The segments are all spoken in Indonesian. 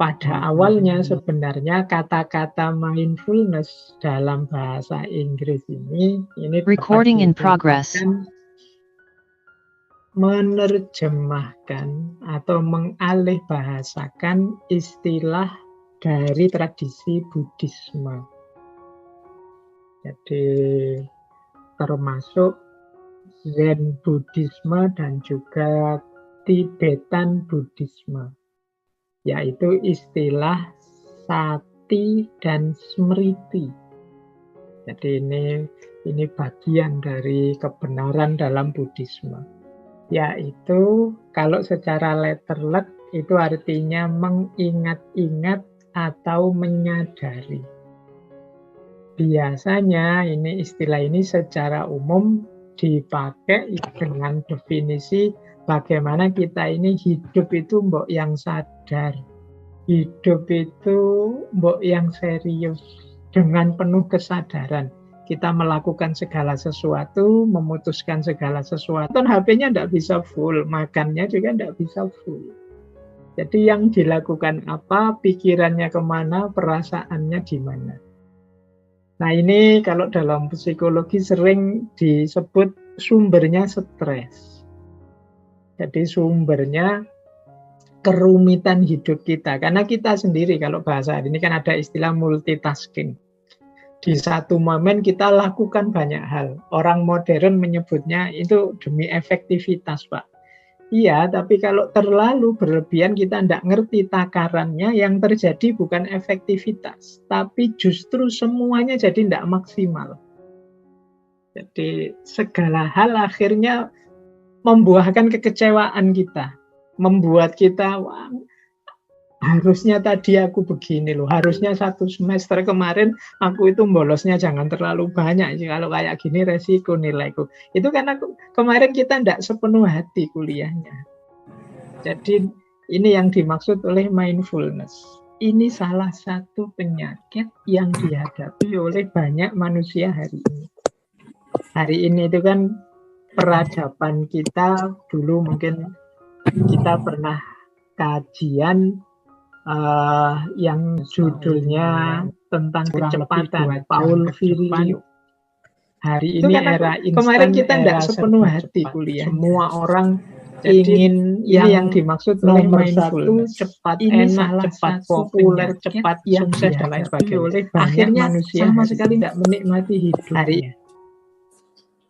pada awalnya sebenarnya kata-kata mindfulness dalam bahasa Inggris ini Recording in dapat progress. diartikan menerjemahkan atau mengalih bahasakan istilah dari tradisi Buddhisme. Jadi termasuk Zen Buddhisme dan juga Tibetan Buddhisme, yaitu istilah sati dan smriti. Jadi ini bagian dari kebenaran dalam Buddhisme, yaitu kalau secara letterlet itu artinya mengingat-ingat atau menyadari. Biasanya istilah ini secara umum dipakai dengan definisi bagaimana kita ini hidup itu mbok yang sadar, hidup itu mbok yang serius, dengan penuh kesadaran. Kita melakukan segala sesuatu, memutuskan segala sesuatu. Dan HP-nya tidak bisa full, makannya juga tidak bisa full. Jadi yang dilakukan apa, pikirannya kemana, perasaannya di mana. Nah ini kalau dalam psikologi sering disebut sumbernya stres. Jadi sumbernya kerumitan hidup kita. Karena kita sendiri kalau bahasa hari ini kan ada istilah multitasking. Di satu momen kita lakukan banyak hal. Orang modern menyebutnya itu demi efektivitas, Pak. Iya, tapi kalau terlalu berlebihan kita tidak ngerti takarannya, yang terjadi bukan efektivitas, tapi justru semuanya jadi tidak maksimal. Jadi segala hal akhirnya membuahkan kekecewaan kita, membuat kita, wah, harusnya tadi aku begini loh, harusnya satu semester kemarin aku itu bolosnya jangan terlalu banyak, kalau kayak gini resiko nilaiku. Itu karena kemarin kita tidak sepenuh hati kuliahnya. Jadi ini yang dimaksud oleh mindfulness. Ini salah satu penyakit yang dihadapi oleh banyak manusia hari ini. Hari ini itu kan peradaban kita, dulu mungkin kita pernah kajian yang judulnya tentang kecepatan, Paul Virilio. Hari ini era instan, kemarin kita tidak sepenuh hati kuliah. Semua orang ingin yang dimaksud oleh mindfulness, cepat enak, cepat populer, cepat sukses dan lain sebagainya. Akhirnya manusia sama sekali tidak menikmati hidup hari ini.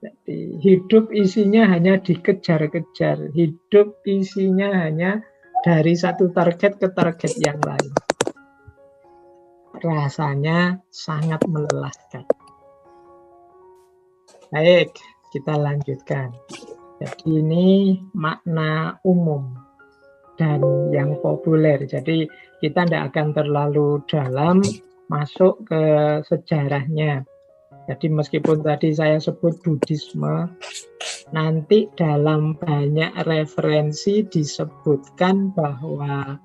Jadi hidup isinya hanya dikejar-kejar, hidup isinya hanya dari satu target ke target yang lain. Rasanya sangat melelahkan. Baik, kita lanjutkan. Jadi ini makna umum dan yang populer. Jadi kita tidak akan terlalu dalam masuk ke sejarahnya. Jadi meskipun tadi saya sebut Buddhisme, nanti dalam banyak referensi disebutkan bahwa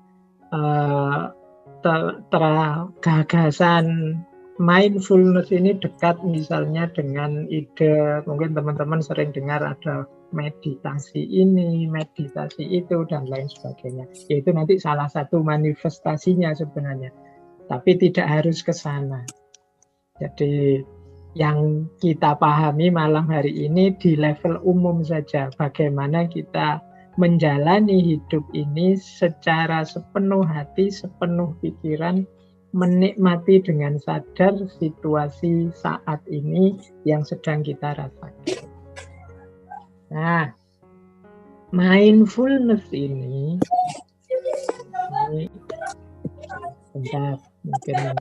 gagasan mindfulness ini dekat misalnya dengan ide, mungkin teman-teman sering dengar ada meditasi ini, meditasi itu, dan lain sebagainya. Yaitu nanti salah satu manifestasinya sebenarnya. Tapi tidak harus ke sana. Jadi yang kita pahami malam hari ini di level umum saja. Bagaimana kita menjalani hidup ini secara sepenuh hati, sepenuh pikiran, menikmati dengan sadar situasi saat ini yang sedang kita rasakan. Nah, mindfulness ini bentar, mungkin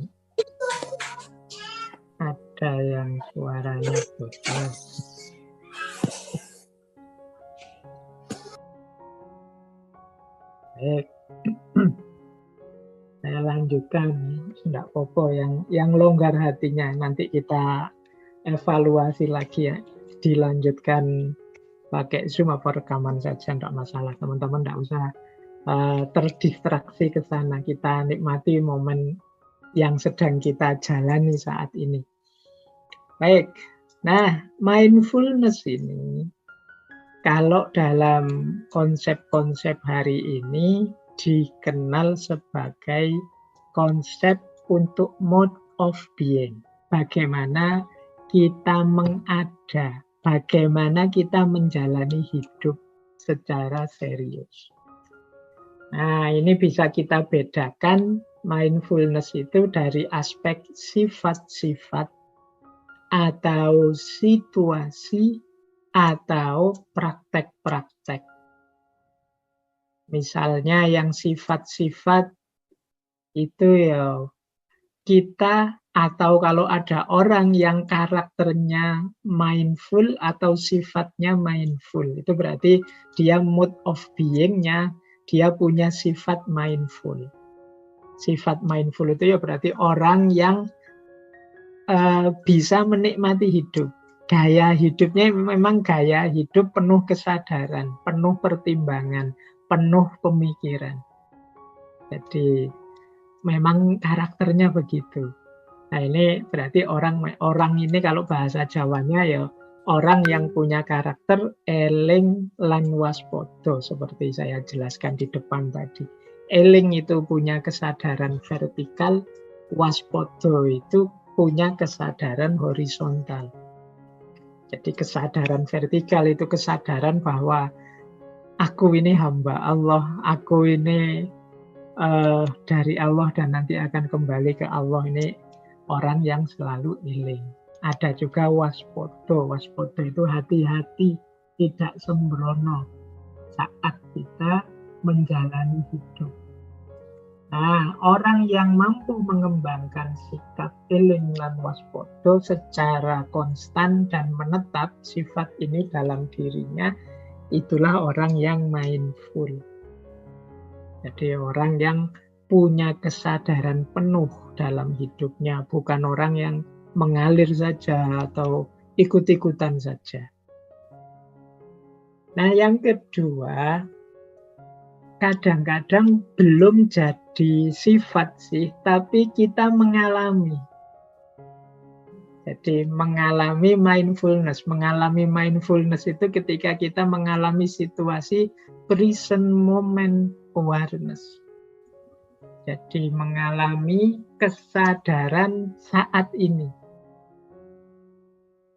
ada yang suaranya putus. Baik. Saya lanjutkan, tidak apa-apa yang longgar hatinya. Nanti kita evaluasi lagi ya. Dilanjutkan pakai Zoom apa rekaman saja, tidak masalah. Teman-teman tidak usah terdistraksi ke sana. Kita nikmati momen yang sedang kita jalani saat ini. Baik, nah mindfulness ini kalau dalam konsep-konsep hari ini dikenal sebagai konsep untuk mode of being. Bagaimana kita mengada, bagaimana kita menjalani hidup secara serius. Nah, ini bisa kita bedakan mindfulness itu dari aspek sifat-sifat atau situasi atau praktek-praktek. Misalnya yang sifat-sifat itu ya kita, atau kalau ada orang yang karakternya mindful atau sifatnya mindful, itu berarti dia mode of being-nya, dia punya sifat mindful. Sifat mindful itu ya berarti orang yang bisa menikmati hidup. Gaya hidupnya memang gaya hidup penuh kesadaran, penuh pertimbangan, penuh pemikiran. Jadi memang karakternya begitu. Nah, ini berarti orang ini kalau bahasa Jawanya ya orang yang punya karakter eling lan waspodo, seperti saya jelaskan di depan tadi. Eling itu punya kesadaran vertikal, waspodo itu punya kesadaran horizontal. Jadi kesadaran vertikal itu kesadaran bahwa aku ini hamba Allah, aku ini dari Allah dan nanti akan kembali ke Allah. Ini orang yang selalu eling. Ada juga waspodo. Waspodo itu hati-hati, tidak sembrono saat kita menjalani hidup. Nah, orang yang mampu mengembangkan sikap eling lan waspodo secara konstan dan menetap sifat ini dalam dirinya, itulah orang yang mindful. Jadi orang yang punya kesadaran penuh dalam hidupnya, bukan orang yang mengalir saja atau ikut-ikutan saja. Nah, yang kedua, kadang-kadang belum jadi sifat sih, tapi kita mengalami. Jadi mengalami mindfulness. Mengalami mindfulness itu ketika kita mengalami situasi present moment awareness. Jadi mengalami kesadaran saat ini.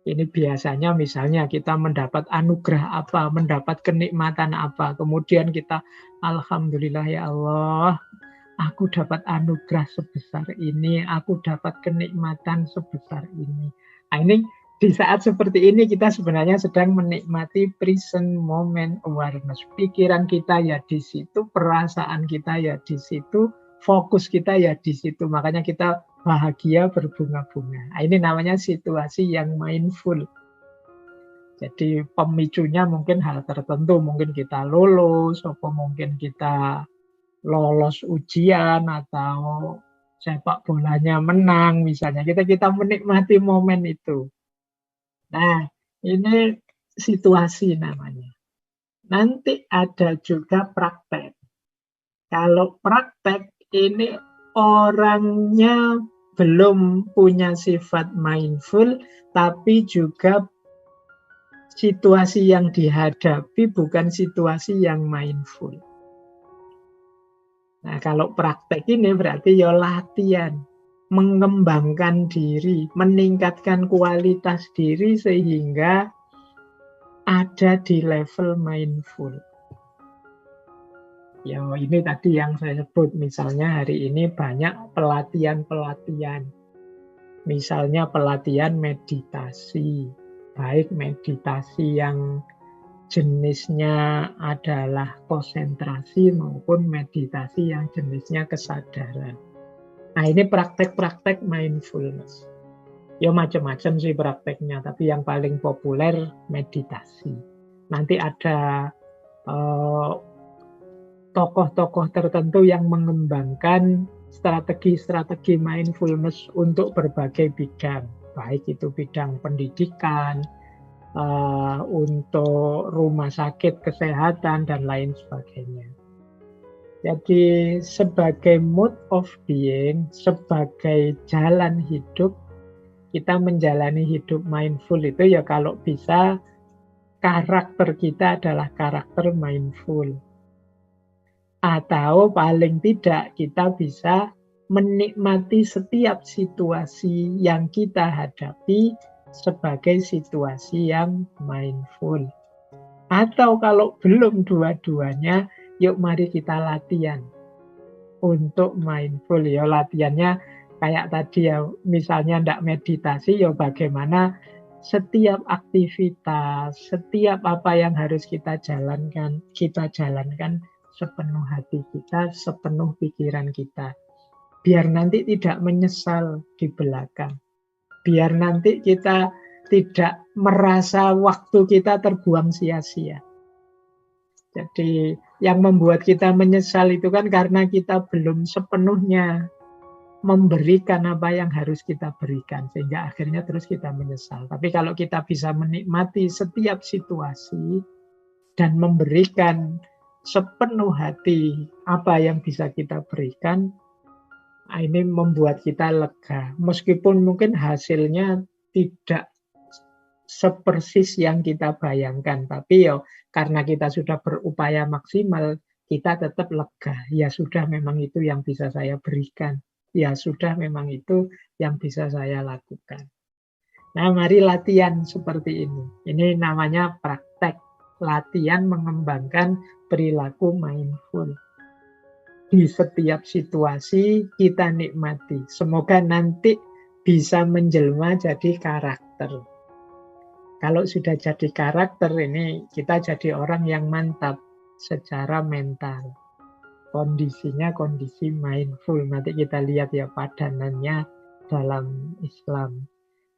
Ini biasanya misalnya kita mendapat anugerah apa, mendapat kenikmatan apa. Kemudian kita, alhamdulillah ya Allah, aku dapat anugerah sebesar ini, aku dapat kenikmatan sebesar ini. Nah, ini di saat seperti ini kita sebenarnya sedang menikmati present moment awareness. Pikiran kita ya di situ, perasaan kita ya di situ, fokus kita ya di situ. Makanya kita bahagia berbunga-bunga. Nah, ini namanya situasi yang mindful. Jadi pemicunya mungkin hal tertentu, mungkin kita lulus, atau mungkin kita lolos ujian, atau sepak bolanya menang misalnya. Kita menikmati momen itu. Nah, ini situasi namanya. Nanti ada juga praktek. Kalau praktek ini orangnya belum punya sifat mindful, tapi juga situasi yang dihadapi bukan situasi yang mindful. Nah, kalau praktek ini berarti ya latihan, mengembangkan diri, meningkatkan kualitas diri sehingga ada di level mindful. Ya, ini tadi yang saya sebut, misalnya hari ini banyak pelatihan-pelatihan. Misalnya pelatihan meditasi, baik meditasi yang jenisnya adalah konsentrasi maupun meditasi yang jenisnya kesadaran. Nah, ini praktek-praktek mindfulness. Ya macam-macam sih prakteknya, tapi yang paling populer meditasi. Nanti ada tokoh-tokoh tertentu yang mengembangkan strategi-strategi mindfulness untuk berbagai bidang, baik itu bidang pendidikan, untuk rumah sakit, kesehatan, dan lain sebagainya. Jadi sebagai mode of being, sebagai jalan hidup, kita menjalani hidup mindful itu ya kalau bisa karakter kita adalah karakter mindful. Atau paling tidak kita bisa menikmati setiap situasi yang kita hadapi sebagai situasi yang mindful. Atau kalau belum dua-duanya, yuk mari kita latihan untuk mindful. Ya latihannya kayak tadi ya, misalnya ndak meditasi, ya bagaimana setiap aktivitas, setiap apa yang harus kita jalankan sepenuh hati kita, sepenuh pikiran kita. Biar nanti tidak menyesal di belakang. Biar nanti kita tidak merasa waktu kita terbuang sia-sia. Jadi yang membuat kita menyesal itu kan karena kita belum sepenuhnya memberikan apa yang harus kita berikan, sehingga akhirnya terus kita menyesal. Tapi kalau kita bisa menikmati setiap situasi dan memberikan sepenuh hati apa yang bisa kita berikan, ini membuat kita lega. Meskipun mungkin hasilnya tidak sepersis yang kita bayangkan, tapi ya karena kita sudah berupaya maksimal, kita tetap lega. Ya sudah, memang itu yang bisa saya berikan. Ya sudah, memang itu yang bisa saya lakukan. Nah, mari latihan seperti ini. Ini namanya praktek. Latihan mengembangkan perilaku mindful. Di setiap situasi kita nikmati. Semoga nanti bisa menjelma jadi karakter. Kalau sudah jadi karakter ini, kita jadi orang yang mantap secara mental. Kondisinya kondisi mindful. Nanti kita lihat ya padanannya dalam Islam.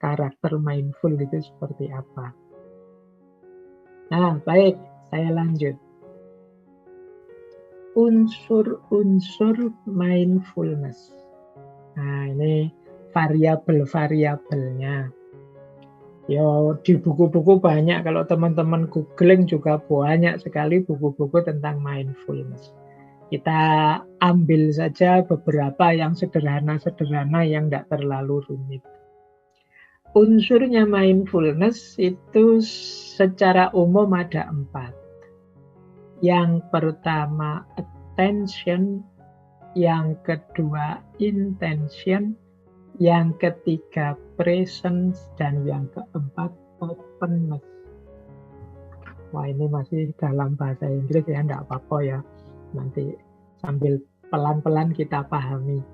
Karakter mindful itu seperti apa. Nah, baik, saya lanjut. Unsur-unsur mindfulness. Nah, ini variabel-variabelnya. Ya, di buku-buku banyak. Kalau teman-teman googling juga banyak sekali buku-buku tentang mindfulness. Kita ambil saja beberapa yang sederhana-sederhana yang tidak terlalu rumit. Unsurnya mindfulness itu secara umum ada 4. Yang pertama attention, yang kedua intention, yang ketiga presence, dan yang keempat openness. Wah, ini masih dalam bahasa Inggris ya, tidak apa-apa ya. Nanti sambil pelan-pelan kita pahami.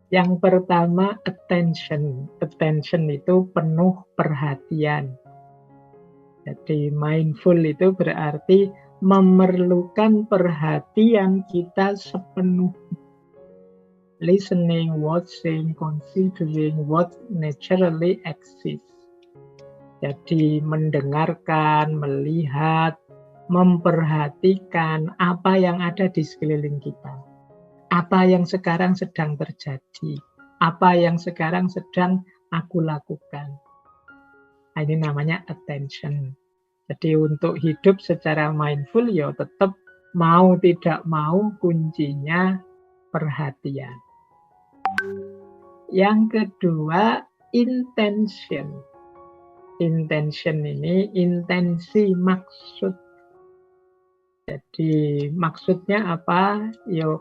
Yang pertama attention. Attention itu penuh perhatian. Jadi mindful itu berarti memerlukan perhatian kita sepenuhnya. Listening, watching, considering what naturally exists. Jadi mendengarkan, melihat, memperhatikan apa yang ada di sekeliling kita. Apa yang sekarang sedang terjadi. Apa yang sekarang sedang aku lakukan. Nah, ini namanya attention. Jadi untuk hidup secara mindful ya tetap mau tidak mau kuncinya perhatian. Yang kedua intention. Intention ini intensi, maksud. Jadi maksudnya apa? Ya,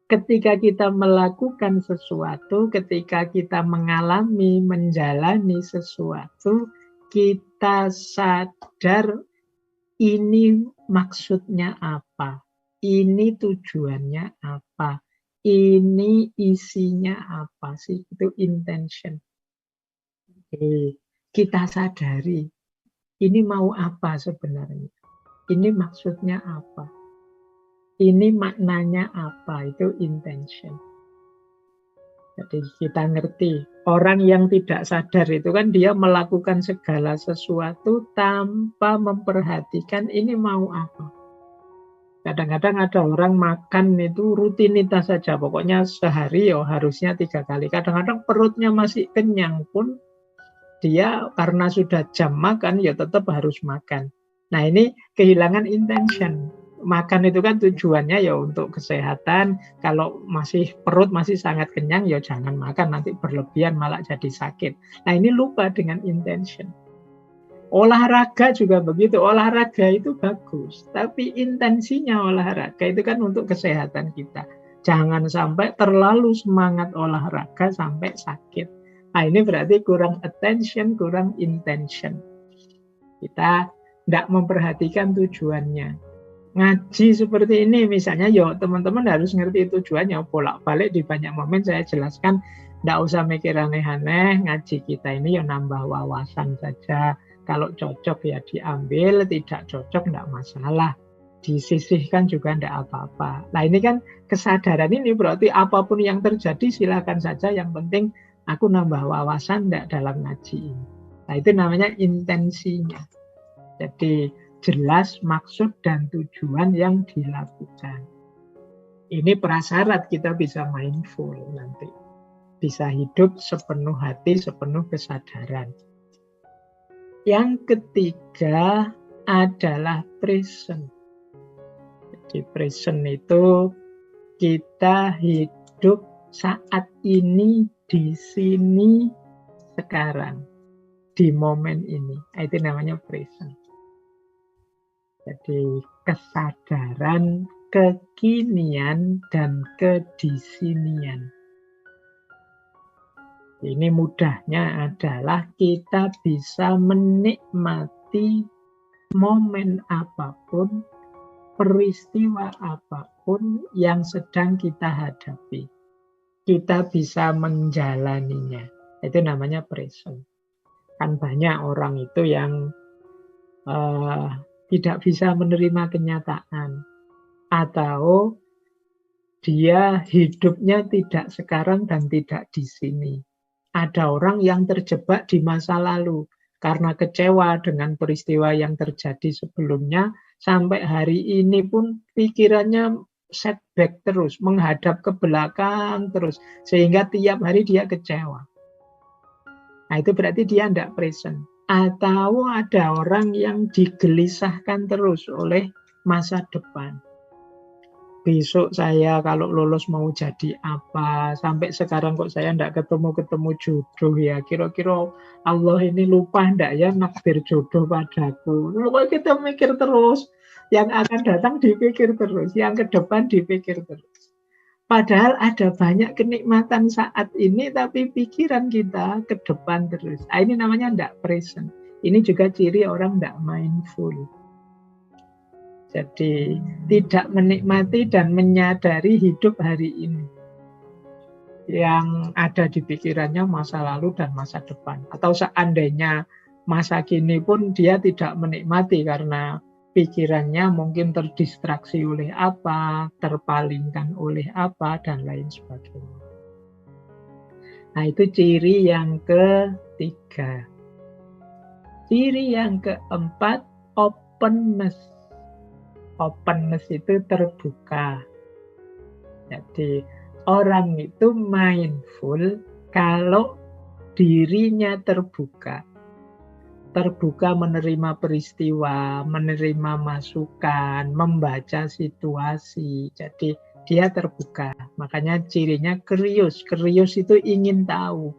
ketika kita melakukan sesuatu, ketika kita mengalami, menjalani sesuatu, kita sadar ini maksudnya apa, ini tujuannya apa, ini isinya apa sih, itu intention. Oke, kita sadari, ini mau apa sebenarnya, ini maksudnya apa. Ini maknanya apa, itu intention. Jadi kita ngerti, orang yang tidak sadar itu kan dia melakukan segala sesuatu tanpa memperhatikan ini mau apa. Kadang-kadang ada orang makan itu rutinitas saja, pokoknya sehari ya harusnya 3 kali. Kadang-kadang perutnya masih kenyang pun dia karena sudah jam makan ya tetap harus makan. Nah, ini kehilangan intention. Makan itu kan tujuannya ya untuk kesehatan. Kalau perut masih sangat kenyang ya jangan makan, nanti berlebihan malah jadi sakit. Nah, ini lupa dengan intention. Olahraga juga begitu. Olahraga itu bagus, tapi intensinya olahraga itu kan untuk kesehatan kita. Jangan sampai terlalu semangat olahraga sampai sakit. Nah, ini berarti kurang attention, kurang intention. Kita tidak memperhatikan tujuannya. Ngaji seperti ini misalnya, yo teman-teman harus ngerti tujuannya. Bolak-balik di banyak momen saya jelaskan, tidak usah mikir aneh-aneh. Ngaji kita ini ya nambah wawasan saja. Kalau cocok ya diambil, tidak cocok tidak masalah. Disisihkan juga tidak apa-apa. Nah ini kan kesadaran ini berarti apapun yang terjadi silakan saja. Yang penting aku nambah wawasan tidak dalam ngaji ini. Nah itu namanya intensinya. Jadi jelas maksud dan tujuan yang dilakukan. Ini prasyarat kita bisa mindful nanti. Bisa hidup sepenuh hati, sepenuh kesadaran. Yang ketiga adalah present. Jadi present itu kita hidup saat ini, di sini, sekarang. Di momen ini. Itu namanya present. Jadi kesadaran, kekinian, dan kedisinian. Ini mudahnya adalah kita bisa menikmati momen apapun, peristiwa apapun yang sedang kita hadapi. Kita bisa menjalaninya. Itu namanya present. Kan banyak orang itu yang tidak bisa menerima kenyataan, atau dia hidupnya tidak sekarang dan tidak di sini. Ada orang yang terjebak di masa lalu karena kecewa dengan peristiwa yang terjadi sebelumnya, sampai hari ini pun pikirannya setback terus, menghadap ke belakang terus, sehingga tiap hari dia kecewa. Nah itu berarti dia tidak present. Atau ada orang yang digelisahkan terus oleh masa depan. Besok saya kalau lulus mau jadi apa? Sampai sekarang kok saya tidak ketemu jodoh ya. Kira-kira Allah ini lupa tidak ya nakdir jodoh padaku? Pokoknya kita mikir terus. Yang akan datang dipikir terus. Yang ke depan dipikir terus. Padahal ada banyak kenikmatan saat ini, tapi pikiran kita ke depan terus. Nah, ini namanya tidak present. Ini juga ciri orang tidak mindful. Jadi tidak menikmati dan menyadari hidup hari ini. Yang ada di pikirannya masa lalu dan masa depan. Atau seandainya masa kini pun dia tidak menikmati karena pikirannya mungkin terdistraksi oleh apa, terpalingkan oleh apa, dan lain sebagainya. Nah, itu ciri yang ketiga. Ciri yang keempat, openness. Openness itu terbuka. Jadi, orang itu mindful kalau dirinya terbuka. Terbuka menerima peristiwa, menerima masukan, membaca situasi. Jadi dia terbuka. Makanya cirinya curious. Curious itu ingin tahu.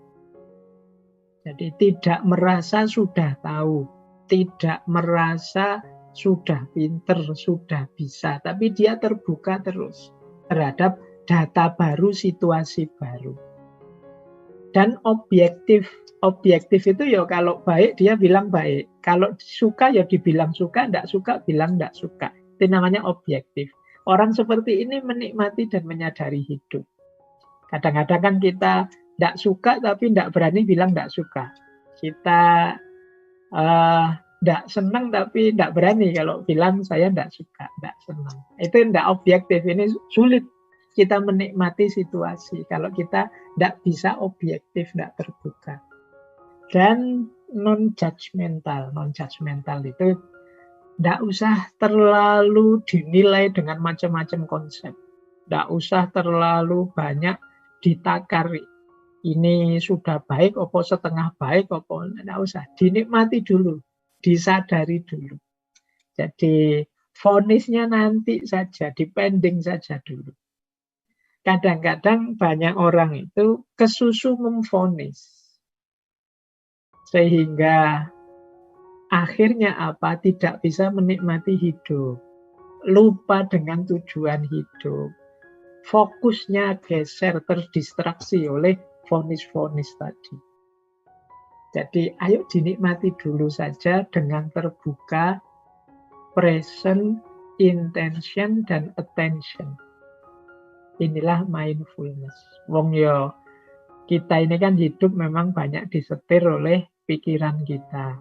Jadi tidak merasa sudah tahu. Tidak merasa sudah pinter, sudah bisa. Tapi dia terbuka terus terhadap data baru, situasi baru. Dan objektif. Objektif itu ya kalau baik dia bilang baik. Kalau suka ya dibilang suka, tidak suka bilang tidak suka. Itu namanya objektif. Orang seperti ini menikmati dan menyadari hidup. Kadang-kadang kan kita tidak suka tapi tidak berani bilang tidak suka. Kita tidak senang tapi tidak berani kalau bilang saya tidak suka, tidak senang. Itu tidak objektif. Ini sulit kita menikmati situasi kalau kita tidak bisa objektif, tidak terbuka. Dan non-judgmental. Non-judgmental itu tidak usah terlalu dinilai dengan macam-macam konsep. Tidak usah terlalu banyak ditakar. Ini sudah baik, apa setengah baik, apa tidak usah. Dinikmati dulu, disadari dulu. Jadi vonisnya nanti saja, dipending saja dulu. Kadang-kadang banyak orang itu kesusu memvonis. Sehingga akhirnya apa? Tidak bisa menikmati hidup. Lupa dengan tujuan hidup. Fokusnya geser, terdistraksi oleh vonis-vonis tadi. Jadi ayo dinikmati dulu saja dengan terbuka, present, intention, dan attention. Inilah mindfulness. Wong yo, kita ini kan hidup memang banyak disetir oleh pikiran kita.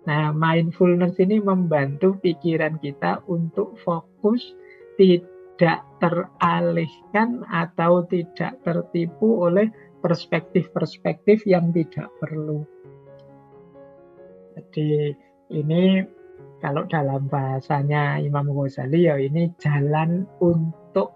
Nah, mindfulness ini membantu pikiran kita untuk fokus, tidak teralihkan atau tidak tertipu oleh perspektif-perspektif yang tidak perlu. Jadi ini kalau dalam bahasanya Imam Ghazali ya ini jalan untuk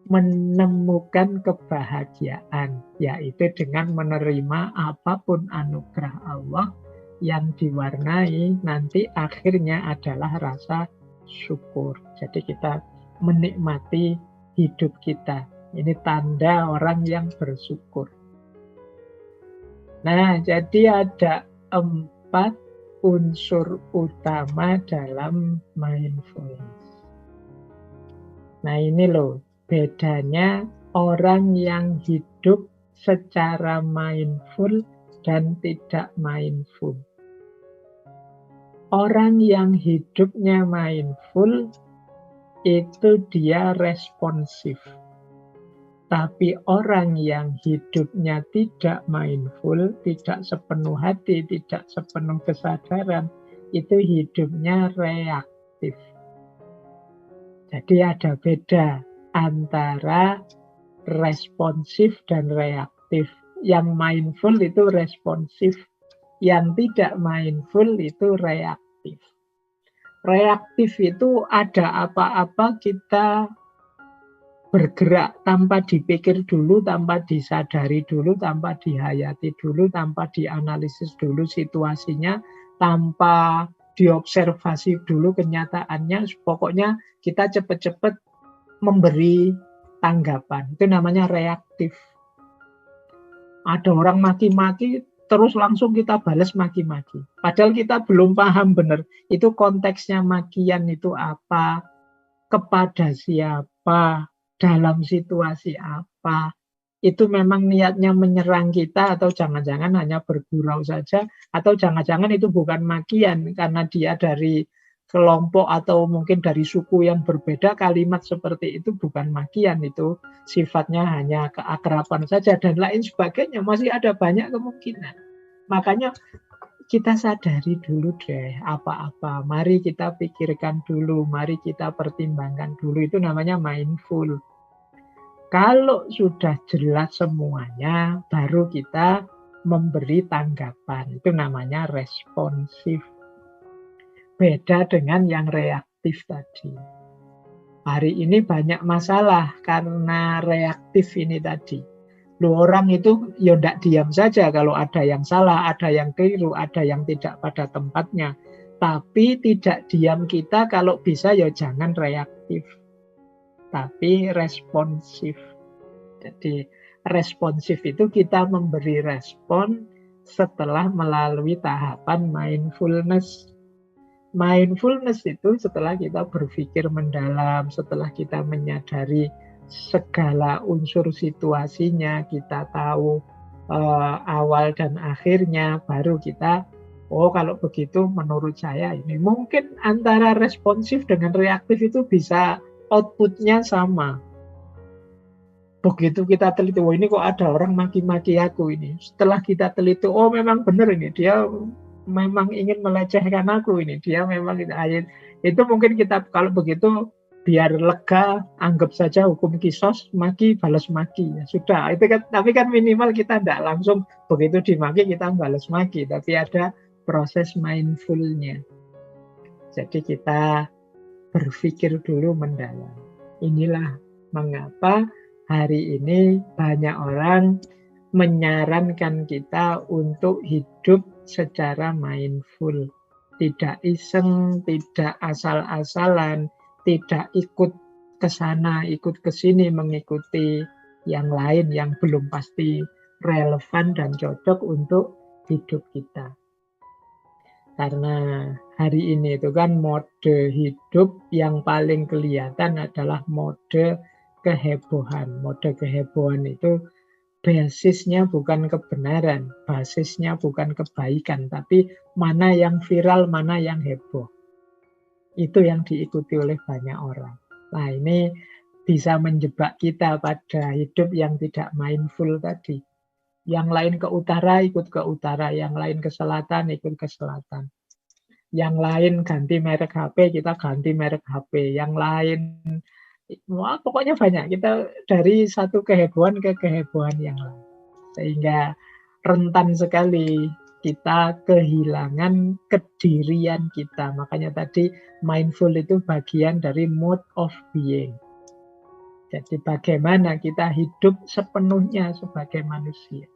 menemukan kebahagiaan, yaitu dengan menerima apapun anugerah Allah yang diwarnai nanti akhirnya adalah rasa syukur. Jadi kita menikmati hidup kita. Ini tanda orang yang bersyukur. Nah, jadi ada 4 unsur utama dalam mindfulness. Nah, ini loh bedanya orang yang hidup secara mindful dan tidak mindful. Orang yang hidupnya mindful itu dia responsif. Tapi orang yang hidupnya tidak mindful, tidak sepenuh hati, tidak sepenuh kesadaran, itu hidupnya reaktif. Jadi ada beda antara responsif dan reaktif. Yang mindful itu responsif, yang tidak mindful itu reaktif. Reaktif itu ada apa-apa kita bergerak tanpa dipikir dulu, tanpa disadari dulu, tanpa dihayati dulu, tanpa dianalisis dulu situasinya, tanpa diobservasi dulu kenyataannya. Pokoknya kita cepat-cepat memberi tanggapan. Itu namanya reaktif. Ada orang maki-maki, terus langsung kita balas maki-maki. Padahal kita belum paham benar, itu konteksnya makian itu apa, kepada siapa, dalam situasi apa. Itu memang niatnya menyerang kita, atau jangan-jangan hanya bergurau saja, atau jangan-jangan itu bukan makian, karena dia dari kelompok atau mungkin dari suku yang berbeda, kalimat seperti itu bukan makian, itu sifatnya hanya keakraban saja dan lain sebagainya. Masih ada banyak kemungkinan. Makanya kita sadari dulu deh apa-apa. Mari kita pikirkan dulu, mari kita pertimbangkan dulu. Itu namanya mindful. Kalau sudah jelas semuanya, baru kita memberi tanggapan. Itu namanya responsif. Beda dengan yang reaktif tadi. Hari ini banyak masalah karena reaktif ini tadi. Loh, orang itu ya tidak diam saja kalau ada yang salah, ada yang keliru, ada yang tidak pada tempatnya. Tapi tidak diam kita kalau bisa ya jangan reaktif. Tapi responsif. Jadi responsif itu kita memberi respon setelah melalui tahapan mindfulness. Mindfulness itu setelah kita berpikir mendalam, setelah kita menyadari segala unsur situasinya, kita tahu awal dan akhirnya, baru kita, oh kalau begitu menurut saya ini. Mungkin antara responsif dengan reaktif itu bisa outputnya sama. Begitu kita teliti, oh ini kok ada orang maki-maki aku ini. Setelah kita teliti, oh memang benar ini, dia memang ingin melecehkan aku ini, dia memang itu mungkin kita kalau begitu biar lega, anggap saja hukum kisos, maki balas maki, ya sudah itu kan. Tapi kan minimal kita tidak langsung begitu dimaki kita balas maki, tapi ada proses mindfulnya. Jadi kita berpikir dulu mendalam. Inilah mengapa hari ini banyak orang menyarankan kita untuk hidup secara mindful. Tidak iseng, tidak asal-asalan, tidak ikut ke sana, ikut ke sini mengikuti yang lain yang belum pasti relevan dan cocok untuk hidup kita. Karena hari ini itu kan mode hidup yang paling kelihatan adalah mode kehebohan. Mode kehebohan itu basisnya bukan kebenaran, basisnya bukan kebaikan, tapi mana yang viral, mana yang heboh. Itu yang diikuti oleh banyak orang. Nah, ini bisa menjebak kita pada hidup yang tidak mindful tadi. Yang lain ke utara, ikut ke utara. Yang lain ke selatan, ikut ke selatan. Yang lain ganti merek HP, kita ganti merek HP. Yang lain, wah, pokoknya banyak. Kita dari satu kehebohan ke kehebohan yang lain. Sehingga rentan sekali kita kehilangan kedirian kita. Makanya tadi mindful itu bagian dari mode of being. Jadi bagaimana kita hidup sepenuhnya sebagai manusia.